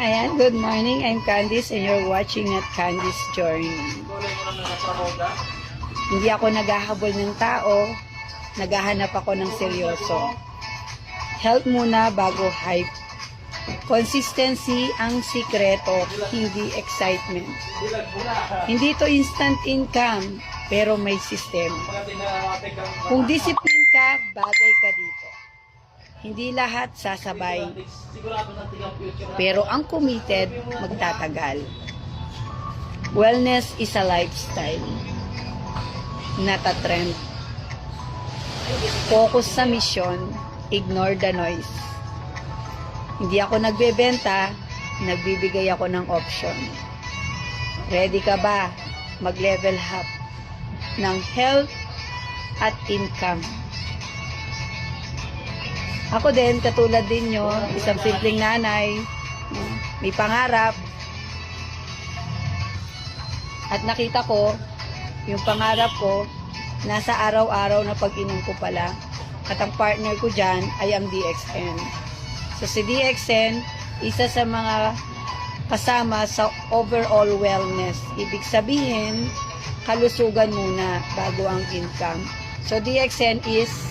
Ayan, good morning. I'm Candice and you're watching at Candice Journey. Hindi ako naghahabol ng tao, naghahanap ako ng seryoso. Health muna bago hype. Consistency ang sikreto, hindi excitement. Hindi to instant income, pero may sistema. Kung discipline ka, bagay ka dito. Hindi lahat sasabay. Pero ang committed, magtatagal. Wellness is a lifestyle, not a trend. Focus sa mission, ignore the noise. Hindi ako nagbebenta, nagbibigay ako ng option. Ready ka ba mag-level up ng health at income? Ako din, katulad din nyo, isang simpleng nanay, may pangarap. At nakita ko, yung pangarap ko, nasa araw-araw na pag-inom ko pala. At ang partner ko dyan ay ang DXN. So si DXN, isa sa mga kasama sa overall wellness. Ibig sabihin, kalusugan muna bago ang income. So DXN is